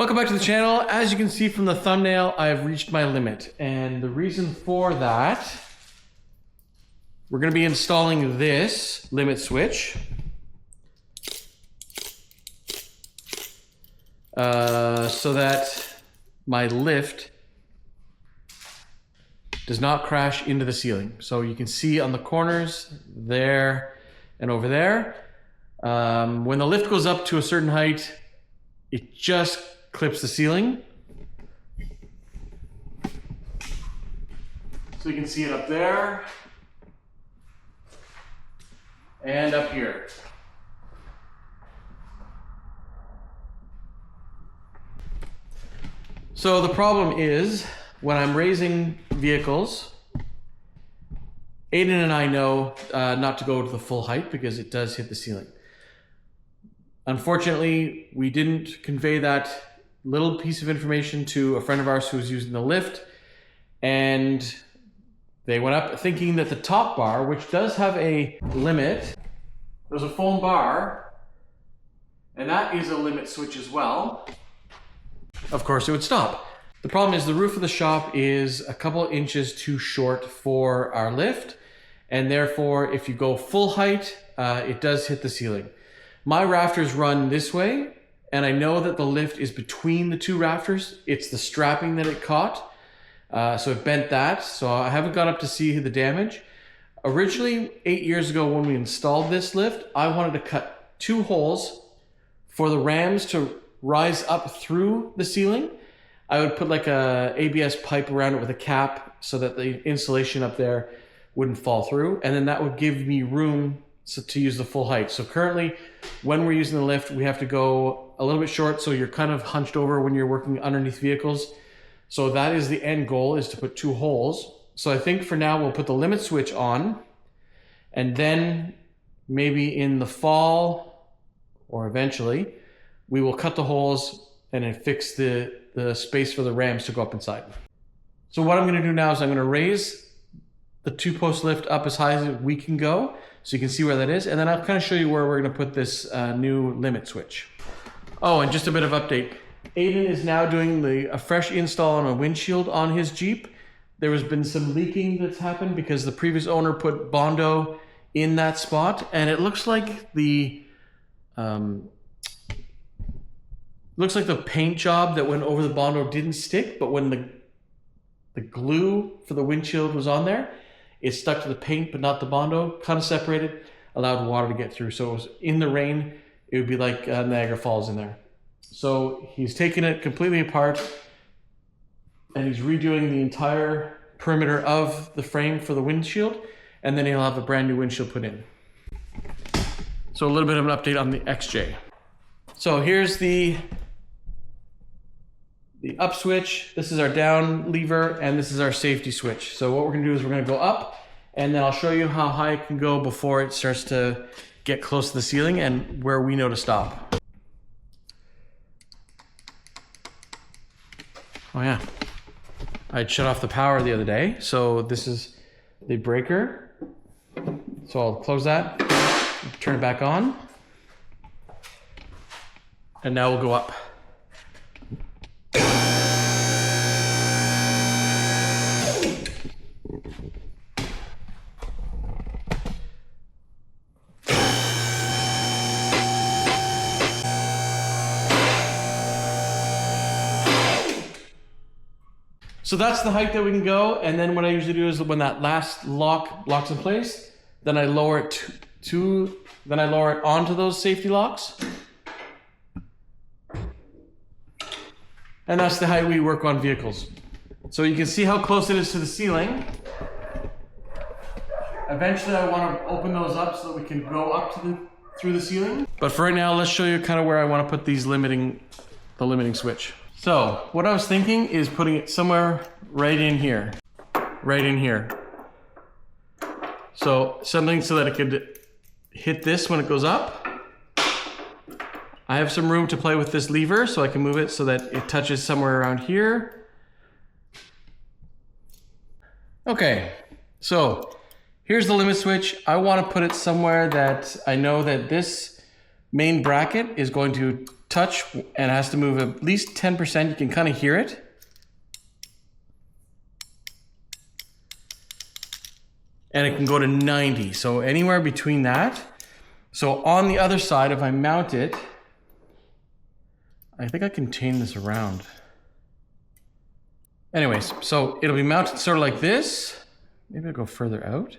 Welcome back to the channel. As you can see from the thumbnail, I have reached my limit. And the reason for that, we're going to be installing this limit switch. So that my lift does not crash into the ceiling. So you can see on the corners there and over there, when the lift goes up to a certain height, it just clips the ceiling. So you can see it up there and up here. So the problem is when I'm raising vehicles, Aiden and I know not to go to the full height because it does hit the ceiling. Unfortunately, we didn't convey that little piece of information to a friend of ours who was using the lift, and they went up thinking that the top bar, which does have a limit, there's a foam bar, and that is a limit switch as well. Of course, it would stop. The problem is the roof of the shop is a couple inches too short for our lift, and therefore, if you go full height, it does hit the ceiling. My rafters run this way, and I know that the lift is between the two rafters. It's the strapping that it caught, so it bent that. So I haven't gone up to see the damage. Originally, 8 years ago when we installed this lift, I wanted to cut 2 holes for the rams to rise up through the ceiling. I would put like a ABS pipe around it with a cap so that the insulation up there wouldn't fall through, and then that would give me room to use the full height. So currently, when we're using the lift, we have to go a little bit short, so you're kind of hunched over when you're working underneath vehicles. So that is the end goal, is to put 2 holes. So I think for now we'll put the limit switch on, and then maybe in the fall or eventually we will cut the holes and then fix the space for the rams to go up inside. So what I'm going to do now is I'm going to raise the 2-post lift up as high as we can go, so you can see where that is, and then I'll kind of show you where we're going to put this new limit switch. Oh, and just a bit of update. Aiden is now doing a fresh install on a windshield on his Jeep. There has been some leaking that's happened because the previous owner put Bondo in that spot, and it looks like the paint job that went over the Bondo didn't stick, but when the glue for the windshield was on there, it stuck to the paint but not the Bondo, kind of separated, allowed water to get through. So it was in the rain, it would be like Niagara Falls in there. So he's taken it completely apart and he's redoing the entire perimeter of the frame for the windshield, and then he'll have a brand new windshield put in. So a little bit of an update on the XJ. So here's the up switch, this is our down lever, and this is our safety switch. So what we're gonna do is we're gonna go up, and then I'll show you how high it can go before it starts to get close to the ceiling and where we know to stop. Oh yeah, I'd shut off the power the other day. So this is the breaker. So I'll close that, turn it back on, and now we'll go up. So that's the height that we can go, and then what I usually do is when that last lock locks in place, then I lower it then I lower it onto those safety locks. And that's the height we work on vehicles. So you can see how close it is to the ceiling. Eventually I want to open those up so that we can go up to through the ceiling. But for right now, let's show you kind of where I want to put the limiting switch. So what I was thinking is putting it somewhere right in here. Right in here. So something so that it could hit this when it goes up. I have some room to play with this lever, so I can move it so that it touches somewhere around here. Okay, so here's the limit switch. I want to put it somewhere that I know that this main bracket is going to touch and it has to move at least 10%. You can kind of hear it. And it can go to 90. So anywhere between that. So on the other side, if I mount it, I think I can chain this around. Anyways, so it'll be mounted sort of like this. Maybe I'll go further out.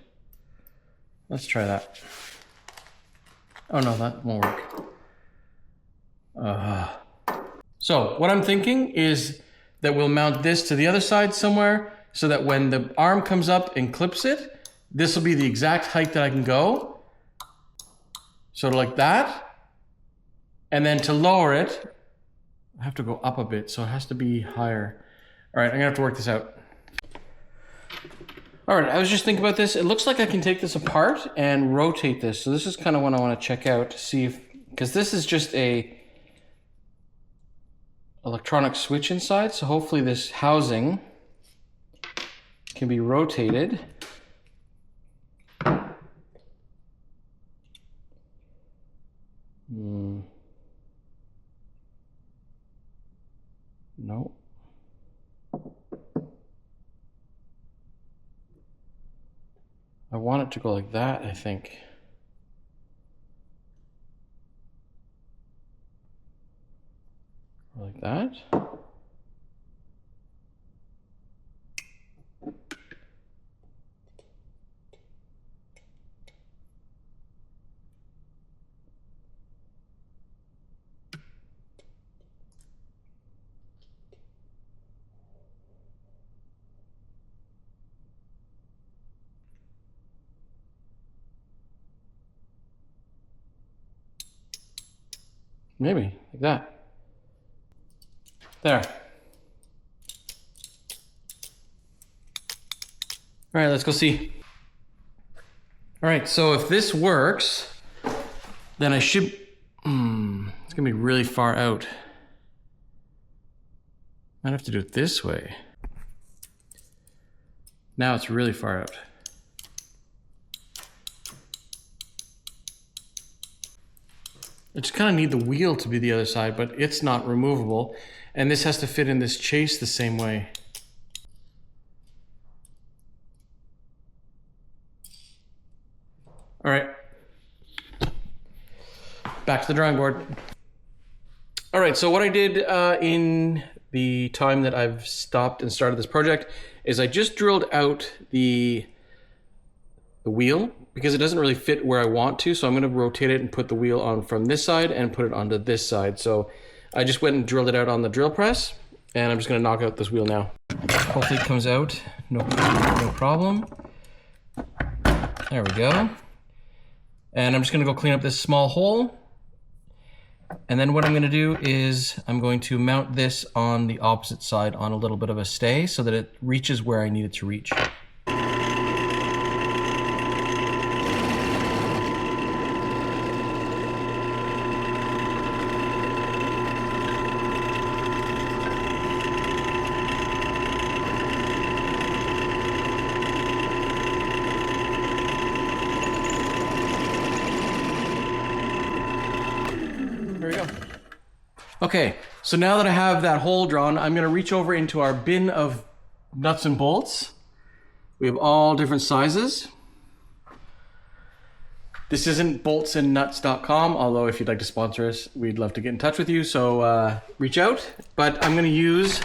Let's try that. Oh no, that won't work. So what I'm thinking is that we'll mount this to the other side somewhere so that when the arm comes up and clips it, this will be the exact height that I can go. Sort of like that. And then to lower it, I have to go up a bit, so it has to be higher. All right, I'm gonna have to work this out. All right, I was just thinking about this. It looks like I can take this apart and rotate this. So this is kind of what I wanna check out to see if, because this is just a electronic switch inside. So hopefully this housing can be rotated. No. I want it to go like that, I think. Or like that. Maybe, like that. There. All right, let's go see. All right, so if this works, then I should, it's gonna be really far out. Might have to do it this way. Now it's really far out. I just kind of need the wheel to be the other side, but it's not removable. And this has to fit in this chase the same way. All right. Back to the drawing board. All right, so what I did in the time that I've stopped and started this project is I just drilled out the wheel, because it doesn't really fit where I want to, so I'm going to rotate it and put the wheel on from this side and put it onto this side. So I just went and drilled it out on the drill press, and I'm just going to knock out this wheel now. Hopefully it comes out, no problem. There we go. And I'm just going to go clean up this small hole. And then what I'm going to do is I'm going to mount this on the opposite side on a little bit of a stay so that it reaches where I need it to reach. There we go. Okay, so now that I have that hole drawn, I'm gonna reach over into our bin of nuts and bolts. We have all different sizes. This isn't boltsandnuts.com, although if you'd like to sponsor us, we'd love to get in touch with you, so reach out. But I'm gonna use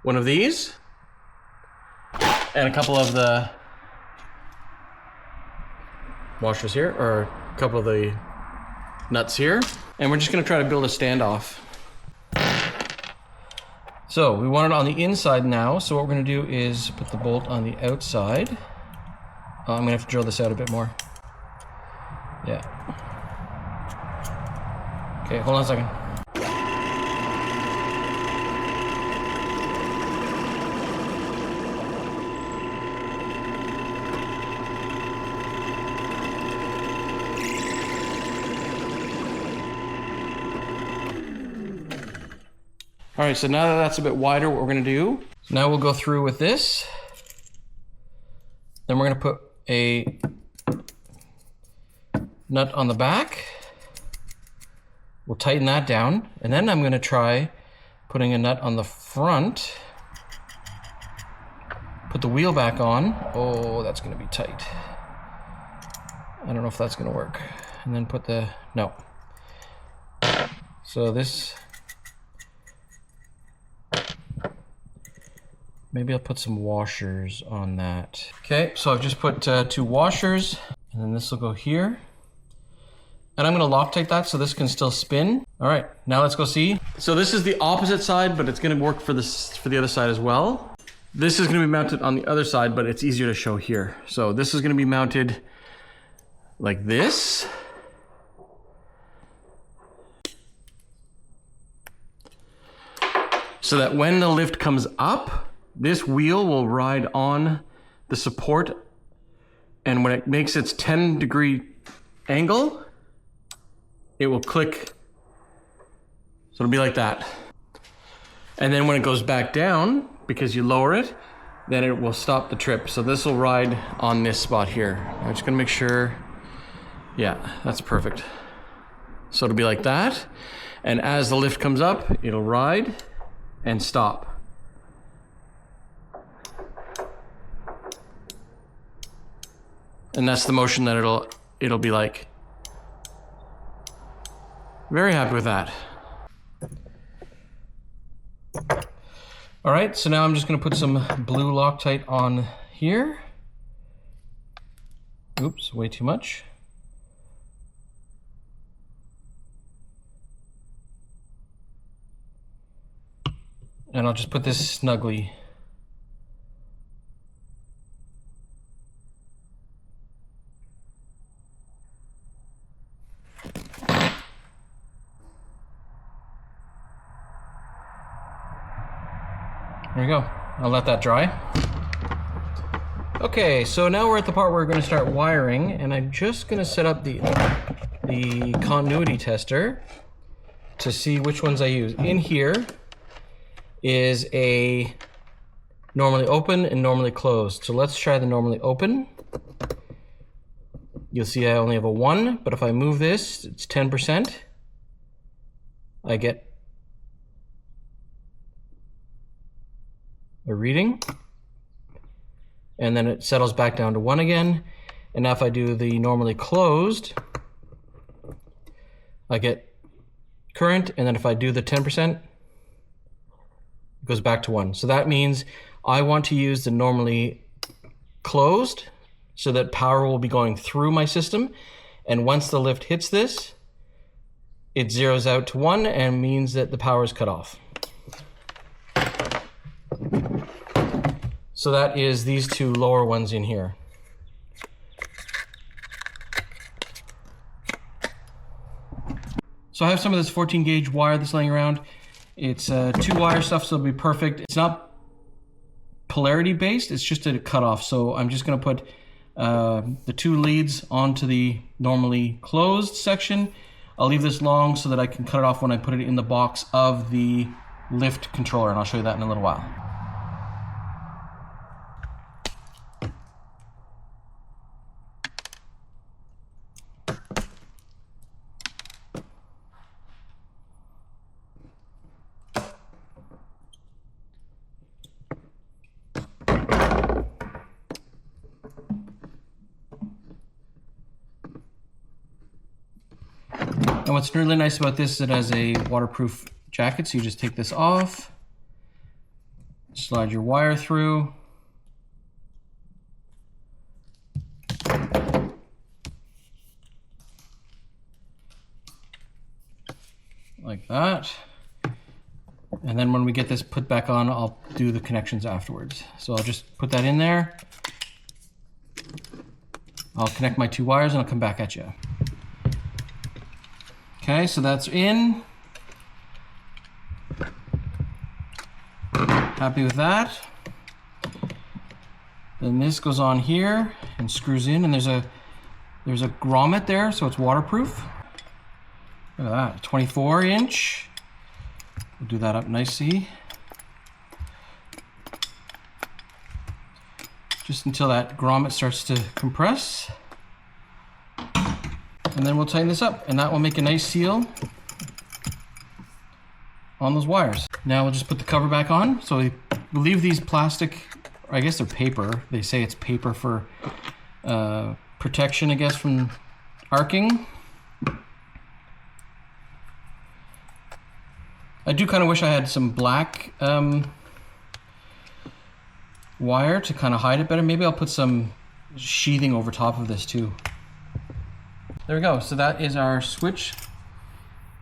one of these and a couple of the washers here, or a couple of the nuts here, and we're just going to try to build a standoff. So we want it on the inside now, so what we're going to do is put the bolt on the outside. I'm going to have to drill this out a bit more. Yeah. Okay, hold on a second. All right, so now that that's a bit wider, what we're gonna do, now we'll go through with this. Then we're gonna put a nut on the back. We'll tighten that down, and then I'm gonna try putting a nut on the front. Put the wheel back on. Oh, that's gonna be tight. I don't know if that's gonna work. And then put the, no. So this, maybe I'll put some washers on that. Okay, so I've just put 2 washers, and then this will go here. And I'm gonna Loctite that so this can still spin. All right, now let's go see. So this is the opposite side, but it's gonna work for the other side as well. This is gonna be mounted on the other side, but it's easier to show here. So this is gonna be mounted like this. So that when the lift comes up, this wheel will ride on the support, and when it makes its 10-degree angle, it will click. So it'll be like that. And then when it goes back down, because you lower it, then it will stop the trip. So this will ride on this spot here. I'm just gonna make sure, yeah, that's perfect. So it'll be like that. And as the lift comes up, it'll ride and stop. And that's the motion that it'll be like. Very happy with that. All right, so now I'm just gonna put some blue Loctite on here. Oops, way too much. And I'll just put this snugly. There we go. I'll let that dry. Okay, so now we're at the part where we're going to start wiring, and I'm just going to set up the continuity tester to see which ones I use. In here is a normally open and normally closed. So let's try the normally open. You'll see I only have a 1, but if I move this, it's 10%. I get a reading, and then it settles back down to 1 again. And now if I do the normally closed, I get current, and then if I do the 10%, it goes back to 1. So that means I want to use the normally closed so that power will be going through my system, and once the lift hits this, it zeroes out to 1 and means that the power is cut off. So that is these 2 lower ones in here. So I have some of this 14 gauge wire that's laying around. It's 2 wire stuff, so it'll be perfect. It's not polarity based, it's just a cutoff. So I'm just gonna put the 2 leads onto the normally closed section. I'll leave this long so that I can cut it off when I put it in the box of the lift controller, and I'll show you that in a little while. And what's really nice about this is it has a waterproof jacket, so you just take this off, slide your wire through, like that. And then when we get this put back on, I'll do the connections afterwards. So I'll just put that in there. I'll connect my 2 wires and I'll come back at you. Okay, so that's in. Happy with that. Then this goes on here and screws in, and there's a grommet there, so it's waterproof. Look at that, 24-inch. We'll do that up nicely. Just until that grommet starts to compress. And then we'll tighten this up, and that will make a nice seal on those wires. Now we'll just put the cover back on. So we leave these plastic, I guess they're paper. They say it's paper for protection, I guess, from arcing. I do kind of wish I had some black wire to kind of hide it better. Maybe I'll put some sheathing over top of this too. There we go. So that is our switch.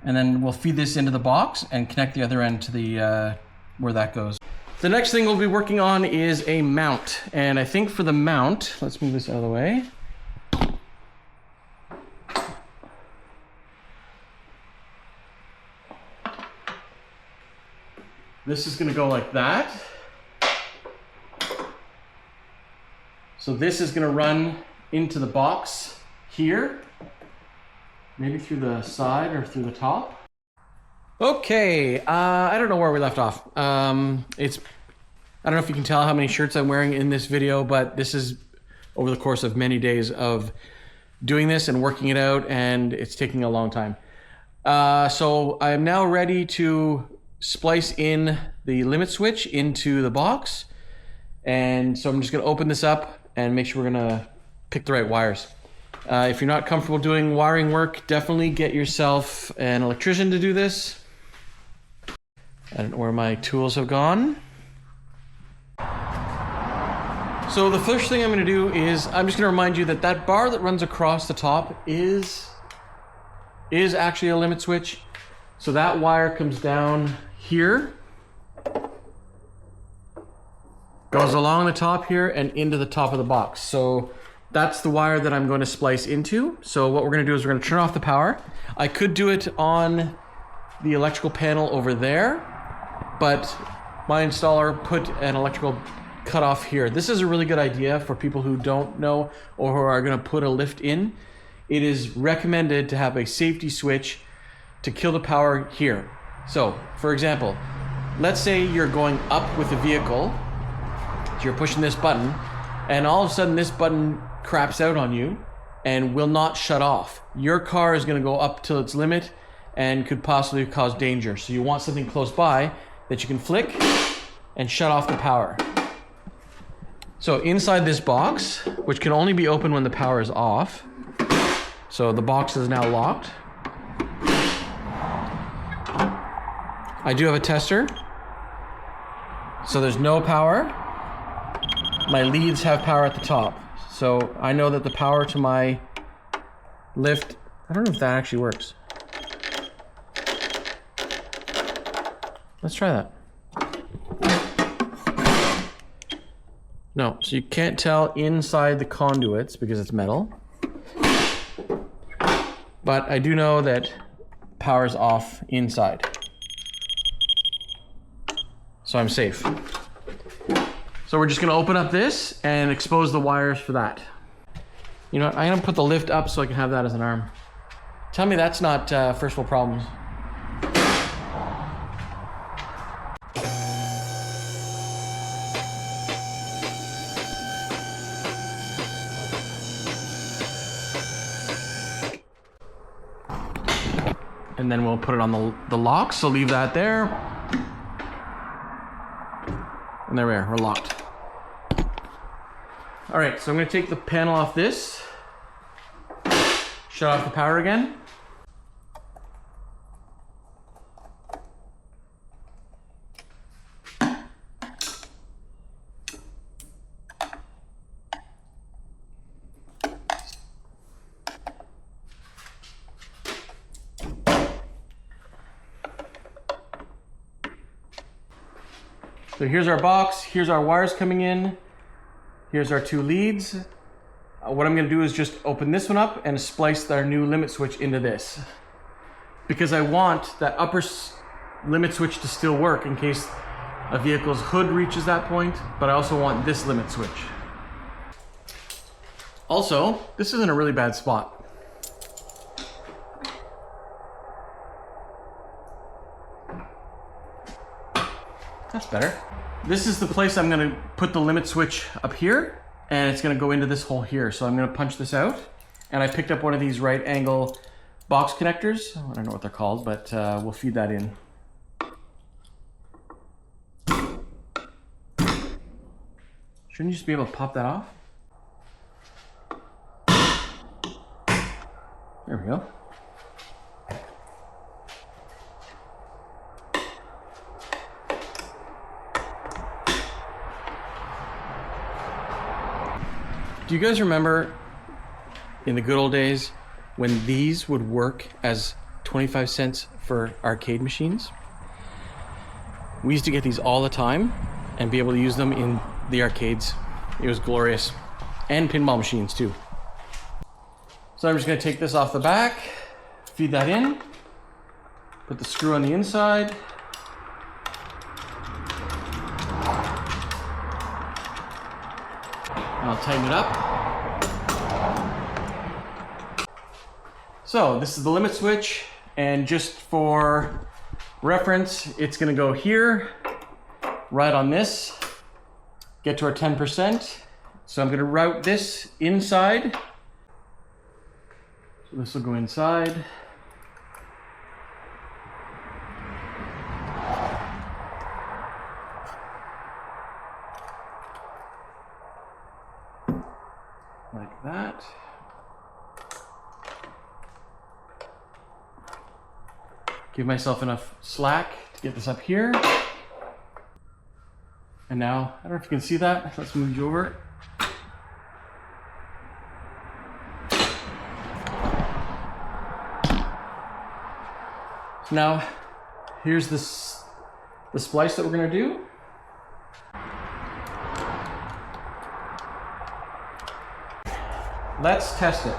And then we'll feed this into the box and connect the other end to the where that goes. The next thing we'll be working on is a mount. And I think for the mount, let's move this out of the way. This is gonna go like that. So this is gonna run into the box here. Maybe through the side or through the top. Okay, I don't know where we left off. I don't know if you can tell how many shirts I'm wearing in this video, but this is over the course of many days of doing this and working it out, and it's taking a long time. So I am now ready to splice in the limit switch into the box. And so I'm just gonna open this up and make sure we're gonna pick the right wires. If you're not comfortable doing wiring work, definitely get yourself an electrician to do this. I don't know where my tools have gone. So the first thing I'm gonna do is, I'm just gonna remind you that that bar that runs across the top is actually a limit switch. So that wire comes down here, goes along the top here and into the top of the box. So that's the wire that I'm going to splice into. So what we're going to do is we're going to turn off the power. I could do it on the electrical panel over there, but my installer put an electrical cutoff here. This is a really good idea for people who don't know or who are going to put a lift in. It is recommended to have a safety switch to kill the power here. So, for example, let's say you're going up with the vehicle, so you're pushing this button, and all of a sudden this button craps out on you and will not shut off. Your car is going to go up till its limit and could possibly cause danger. So you want something close by that you can flick and shut off the power. So inside this box, which can only be opened when the power is off, so the box is now locked. I do have a tester, so there's no power. My leads have power at the top, so I know that the power to my lift, I don't know if that actually works. Let's try that. No, so you can't tell inside the conduits because it's metal. But I do know that power's off inside. So I'm safe. So we're just gonna open up this and expose the wires for that. You know what, I'm gonna put the lift up so I can have that as an arm. Tell me that's not first world problems. And then we'll put it on the lock, so leave that there. And there we are, we're locked. All right, so I'm gonna take the panel off this, shut off the power again. So here's our box, here's our wires coming in, here's our two leads. What I'm gonna do is just open this one up and splice our new limit switch into this. Because I want that upper limit switch to still work in case a vehicle's hood reaches that point, but I also want this limit switch. Also, this isn't a really bad spot. That's better. This is the place I'm gonna put the limit switch up here, and it's gonna go into this hole here. So I'm gonna punch this out, and I picked up one of these right angle box connectors. I don't know what they're called, but we'll feed that in. Shouldn't you just be able to pop that off? There we go. Do you guys remember in the good old days when these would work as 25 cents for arcade machines? We used to get these all the time and be able to use them in the arcades. It was glorious. And pinball machines too. So I'm just gonna take this off the back, feed that in, put the screw on the inside. I'll tighten it up. So this is the limit switch, and just for reference, it's gonna go here, right on this, get to our 10%. So I'm gonna route this inside. So this will go inside. Like that. Give myself enough slack to get this up here. And now, I don't know if you can see that. Let's move you over. So now, here's the splice that we're gonna do. Let's test it.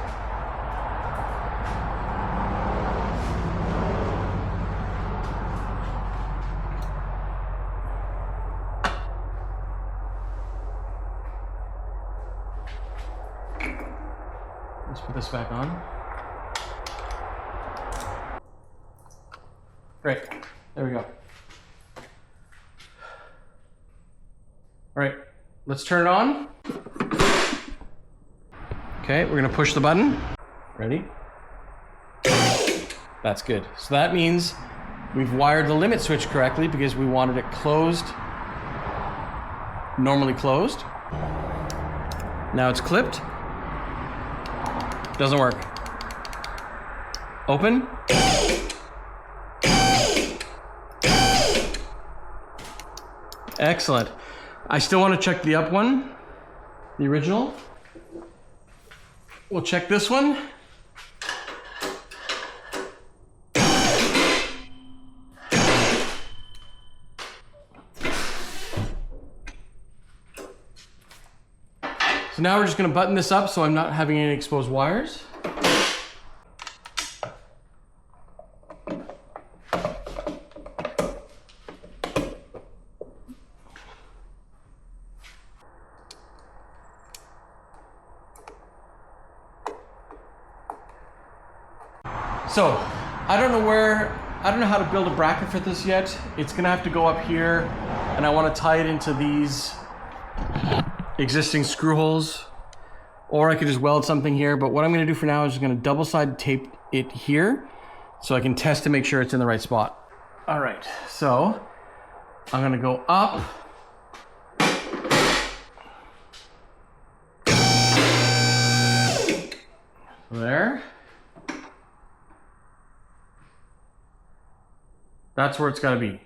Let's put this back on. Great, there we go. All right, let's turn it on. Okay, we're gonna push the button. Ready? That's good. So that means we've wired the limit switch correctly because we wanted it closed, normally closed. Now it's clipped. Doesn't work. Open. Excellent. I still want to check the up one, the original. We'll check this one. So now we're just going to button this up so I'm not having any exposed wires. So, I don't know how to build a bracket for this yet. It's gonna have to go up here, and I want to tie it into these existing screw holes, or I could just weld something here, but what I'm gonna do for now is just gonna double-side tape it here so I can test to make sure it's in the right spot. All right, so I'm gonna go up. There. That's where it's got to be.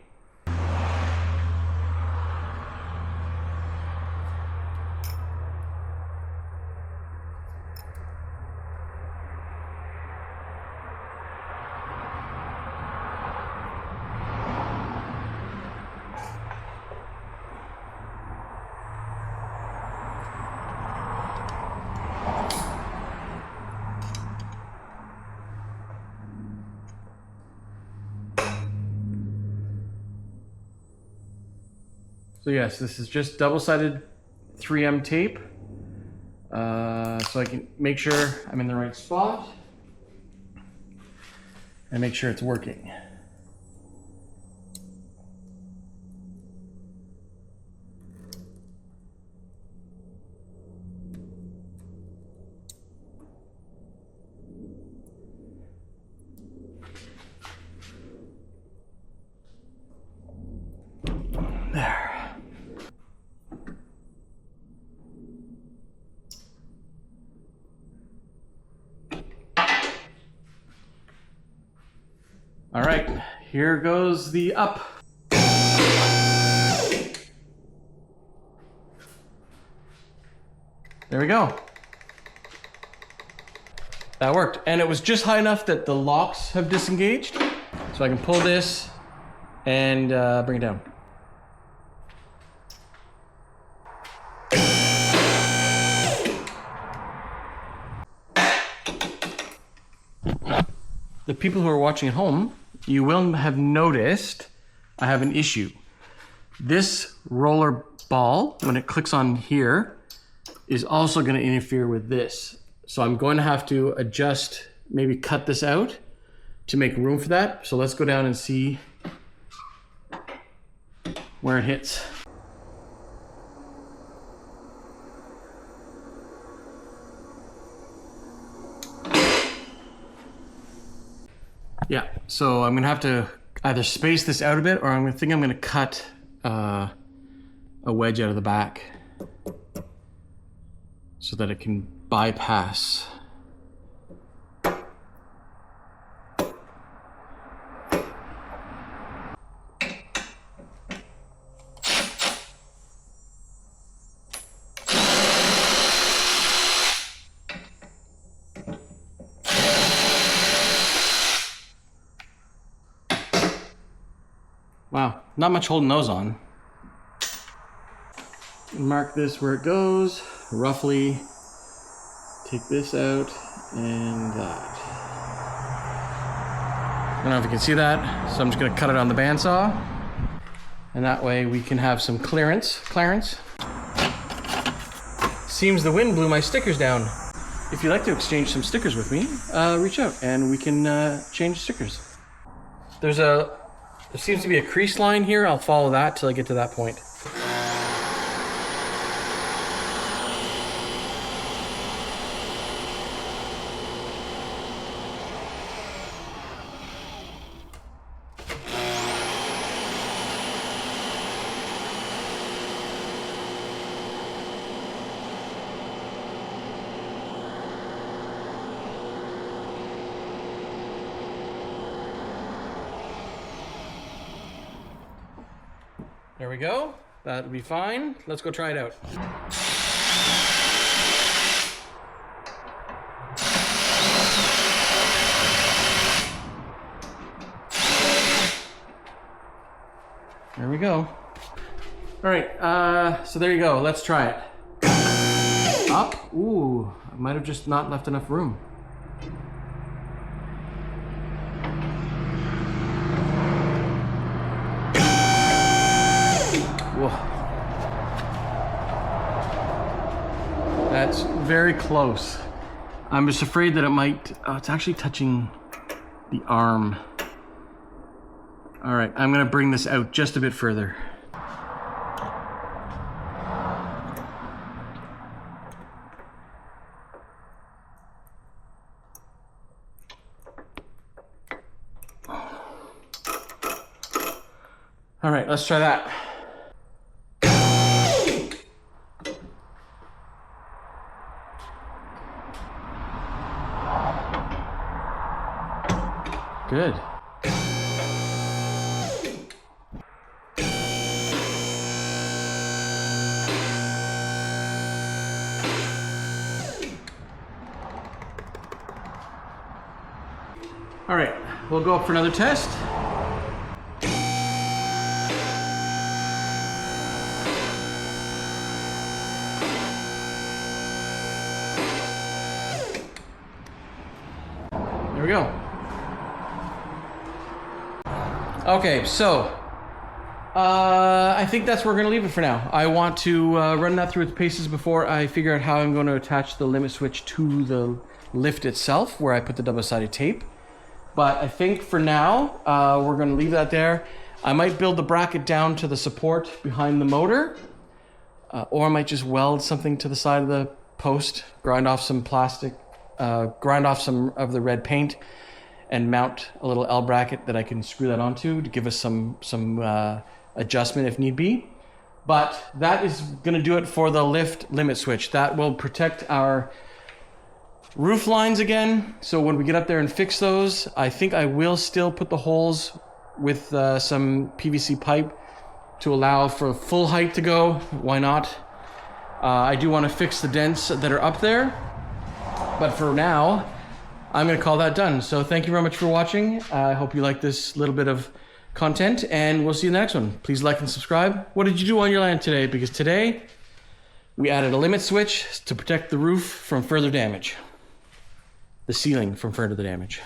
So yes, this is just double-sided 3M tape, so I can make sure I'm in the right spot and make sure it's working. There. All right, here goes the up. There we go. That worked. And it was just high enough that the locks have disengaged. So I can pull this and bring it down. The people who are watching at home, you will have noticed I have an issue. This roller ball, when it clicks on here, is also going to interfere with this. So I'm going to have to adjust, maybe cut this out to make room for that. So let's go down and see where it hits. Yeah, so I'm gonna have to either space this out a bit, or I'm gonna cut a wedge out of the back so that it can bypass. Wow, not much holding those on. Mark this where it goes, roughly take this out and that. I don't know if you can see that, so I'm just gonna cut it on the bandsaw, and that way we can have some clearance. Seems the wind blew my stickers down. If you'd like to exchange some stickers with me, reach out and we can change stickers. There seems to be a crease line here. I'll follow that till I get to that point. There we go. That'll be fine. Let's go try it out. There we go. All right, so there you go. Let's try it. Up. Ooh, I might have just not left enough room. Whoa. That's very close. I'm just afraid that it might, it's actually touching the arm. All right, I'm gonna bring this out just a bit further. All right, let's try that. Good. All right, we'll go up for another test. There we go. Okay, so I think that's where we're gonna leave it for now. I want to run that through its paces before I figure out how I'm going to attach the limit switch to the lift itself, where I put the double-sided tape. But I think for now, we're gonna leave that there. I might build the bracket down to the support behind the motor, or I might just weld something to the side of the post, grind off some plastic, grind off some of the red paint, and mount a little L bracket that I can screw that onto to give us some adjustment if need be. But that is gonna do it for the lift limit switch. That will protect our Roof lines again. So when we get up there and fix those, I think I will still put the holes with some PVC pipe to allow for full height to go. Why not? I do want to fix the dents that are up there. But for now, I'm going to call that done. So thank you very much for watching. I hope you like this little bit of content, and we'll see you in the next one. Please like and subscribe. What did you do on your land today? Because today, we added a limit switch to protect the roof from further damage. The ceiling from further damage.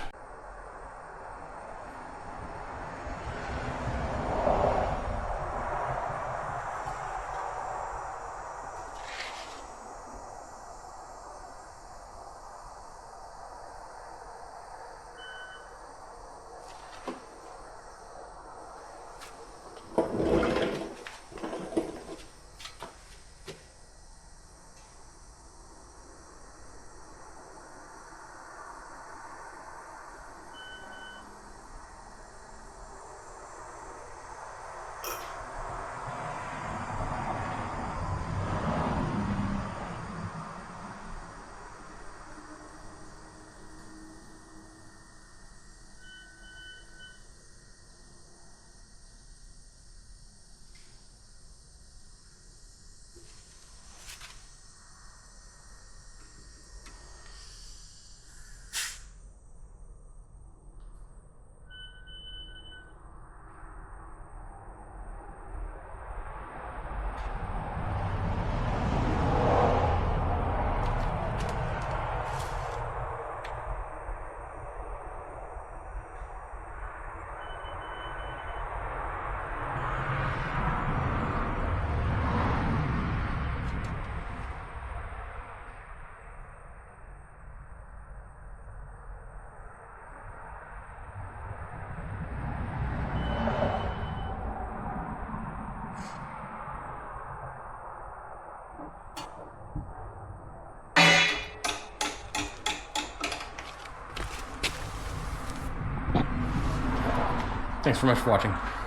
Thanks very much for watching.